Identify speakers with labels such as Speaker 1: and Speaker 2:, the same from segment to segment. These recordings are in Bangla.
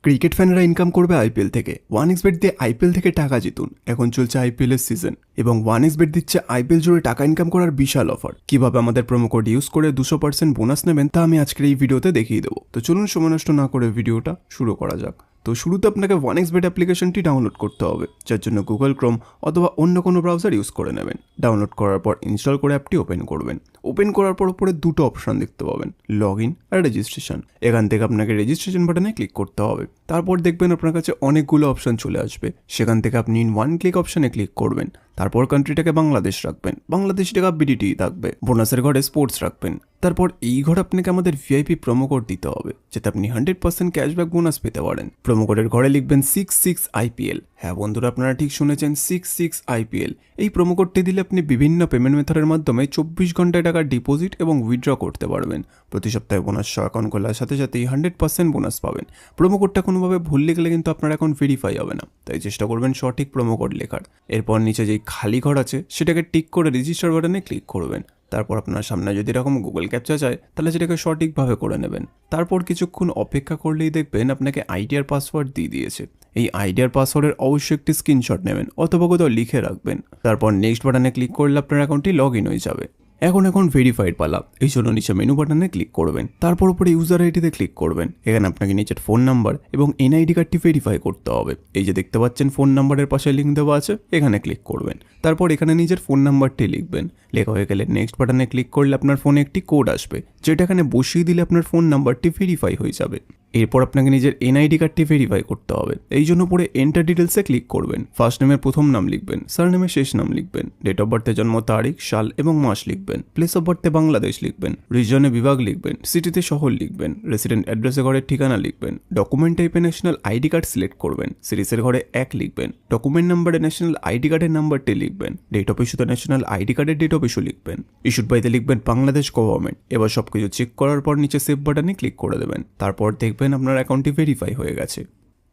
Speaker 1: ক্রিকেট ফ্যানরা ইনকাম করবে আইপিএল থেকে। 1xBet দিয়ে আইপিএল থেকে টাকা জিতুন। এখন চলছে আইপিএল এর সিজন এবং 1xBet দিচ্ছে আইপিএল জুড়ে টাকা ইনকাম করার বিশাল অফার। কিভাবে আমাদের প্রোমো কোড ইউজ করে 200% বোনাস নেবেন তা আমি আজকের এই ভিডিওতে দেখিয়ে দেবো। তো চলুন সময় নষ্ট না করে ভিডিওটা শুরু করা যাক। তো শুরুতে আপনাকে 1xBet অ্যাপ্লিকেশনটি ডাউনলোড করতে হবে, যার জন্য গুগল ক্রোম অথবা অন্য কোনো ব্রাউজার ইউজ করে নেবেন। ডাউনলোড করার পর ইনস্টল করে অ্যাপটি ওপেন করবেন। ওপেন করার পর উপরে দুটো অপশন দেখতে পাবেন, লগ ইন আর রেজিস্ট্রেশন। এখান থেকে আপনাকে রেজিস্ট্রেশন বাটনে ক্লিক করতে হবে। তারপর দেখবেন আপনার কাছে অনেকগুলো অপশন চলে আসবে। সেখান থেকে আপনি ওয়ান ক্লিক অপশনে ক্লিক করবেন। তারপর কান্ট্রিটাকে বাংলাদেশ রাখবেন, বাংলাদেশ টাকা বিডিটি থাকবে। বোনাসের ঘরে স্পোর্টস রাখবেন। তারপর এই ঘরে আপনাকে আমাদের ভিআইপি প্রোমো কোড দিতে হবে, যাতে আপনি 100% ক্যাশব্যাক বোনাস পেতে পারেন। প্রোমো কোডের ঘরে লিখবেন 66IPL। হ্যাঁ বন্ধুরা, আপনারা ঠিক শুনেছেন, 66IPL। এই প্রোমো কোডটি দিলে আপনি বিভিন্ন পেমেন্ট মেথডের মাধ্যমে 24 ঘন্টায় টাকা ডিপোজিট এবং উইথড্র করতে পারবেন। প্রতি সপ্তাহে বোনাস অ্যাকাউন্ট খোলার সাথে সাথেই 100% বোনাস পাবেন। প্রোমো কোডটা কোনোভাবে ভুল লিখলে কিন্তু আপনার অ্যাকাউন্ট ভেরিফাই হবে না, তাই চেষ্টা করবেন সঠিক প্রোমো কোড লেখার। এরপর নিচে যেই খালি ঘর আছে সেটাকে টিক করে রেজিস্টার বাটনে ক্লিক করবেন। তারপর আপনার সামনে যদি এরকম গুগল ক্যাপচা চায় তাহলে সেটাকে সঠিকভাবে করে নেবেন। তারপর কিছুক্ষণ অপেক্ষা করলেই দেখবেন আপনাকে আইডি আর পাসওয়ার্ড দিয়ে দিয়েছে। এই আইডি আর পাসওয়ার্ডের অবশ্যই একটি স্ক্রিনশট নেবেন অথবা কোথাও লিখে রাখবেন। তারপর নেক্সট বাটনে ক্লিক করলে আপনার অ্যাকাউন্টটি লগ ইন হয়ে যাবে। এখন ভেরিফাইড পালা, এই জন্য নিচে মেনু বাটনে ক্লিক করবেন। তারপর উপরে ইউজার আইডিতে ক্লিক করবেন। এখানে আপনাকে নিচের ফোন নাম্বার এবং এনআইডি কার্ডটি ভেরিফাই করতে হবে। এই যে দেখতে পাচ্ছেন ফোন নাম্বারের পাশে লিঙ্ক দেওয়া আছে, এখানে ক্লিক করবেন। তারপর এখানে নিজের ফোন নাম্বারটি লিখবেন। লেখা হয়ে গেলে নেক্সট বাটনে ক্লিক করলে আপনার ফোনে একটি কোড আসবে, যেটা এখানে বসিয়ে দিলে আপনার ফোন নাম্বারটি ভেরিফাই হয়ে যাবে। এরপর আপনাকে নিজের এনআইডি কার্ডটি ভেরিফাই করতে হবে। এই জন্য পরে এন্টার ডিটেলসে ক্লিক করবেন। ফার্স্ট নেমের প্রথম নাম লিখবেন, সারনেমের শেষ নাম লিখবেন, ডেট অফ বার্থে জন্ম তারিখ, সাল এবং মাস লিখবেন, প্লেস অফ বার্থে বাংলাদেশ লিখবেন, রিজনে বিভাগ লিখবেন, সিটিতে শহর লিখবেন, রেসিডেন্ট অ্যাড্রেসে ঘরের ঠিকানা লিখবেন, ডকুমেন্ট টাইপে ন্যাশনাল আইডি কার্ড সিলেক্ট করবেন, সিরিজের ঘরে 1 লিখবেন, ডকুমেন্ট নাম্বারে ন্যাশনাল আইডি কার্ডের নাম্বারটি লিখবেন, ডেট অফ ইস্যুতে ন্যাশনাল আইডি কার্ডের ডেট অফ ইস্যু লিখবেন, ইস্যুড বাইতে লিখবেন বাংলাদেশ গভর্নমেন্ট। এবার সবকিছু চেক করার পর নিচে সেভ বাটনে ক্লিক করে দেবেন। তারপর দেখবেন আপনার অ্যাকাউন্টটি ভেরিফাই হয়ে গেছে।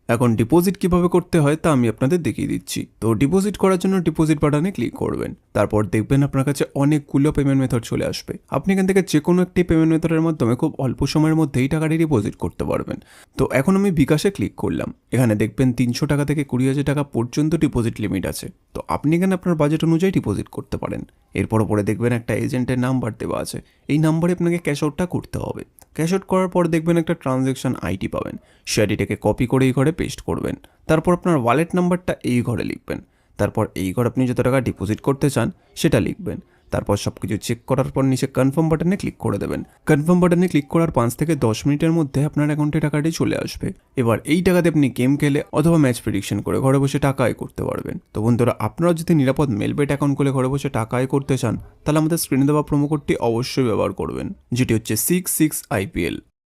Speaker 1: এখন ডিপোজিট কিভাবে করতে হয় তা আমি আপনাদের দেখিয়ে দিচ্ছি। তো ডিপোজিট করার জন্য ডিপোজিট বাটনে ক্লিক করবেন। তারপর দেখবেন আপনার কাছে অনেকগুলো পেমেন্ট মেথড চলে আসবে। আপনি এখান থেকে যে কোনো একটি পেমেন্ট মেথডের মাধ্যমে খুব অল্প সময়ের মধ্যেই টাকাটি ডিপোজিট করতে পারবেন। তো এখন আমি বিকাশে ক্লিক করলাম। এখানে দেখবেন 300 টাকা থেকে 20,000 টাকা পর্যন্ত ডিপোজিট লিমিট আছে। তো আপনি এখানে আপনার বাজেট অনুযায়ী ডিপোজিট করতে পারেন। এরপর পরে দেখবেন একটা এজেন্টের নাম্বার দেওয়া আছে। এই নাম্বারে আপনাকে ক্যাশ আউটটা করতে হবে। ক্যাশ আউট করার পর দেখবেন একটা ট্রানজ্যাকশন আইডি পাবেন। সেই আইডিটাকে কপি করে এই ঘরে পেস্ট করবেন। তারপর আপনার ওয়ালেট নাম্বারটা এই ঘরে লিখবেন। তারপর এই ঘরে আপনি যত টাকা ডিপোজিট করতে চান সেটা লিখবেন। তারপর সব কিছু চেক করার পর নিচে কনফার্ম বাটনে ক্লিক করে দেবেন। কনফার্ম বাটনে ক্লিক করার 5 থেকে 10 মিনিটের মধ্যে আপনার অ্যাকাউন্টে টাকাটি চলে আসবে। এবার এই টাকাতে আপনি গেম খেলে অথবা ম্যাচ প্রেডিকশন করে ঘরে বসে টাকা আয় করতে পারবেন। তো বন্ধুরা, আপনারা যদি নিরাপদ মেলবেট অ্যাকাউন্ট খুলে ঘরে বসে টাকা আয় করতে চান তাহলে আমাদের স্ক্রিনে দেওয়া প্রোমো কোডটি অবশ্যই ব্যবহার করবেন, যেটি হচ্ছে 66IPL।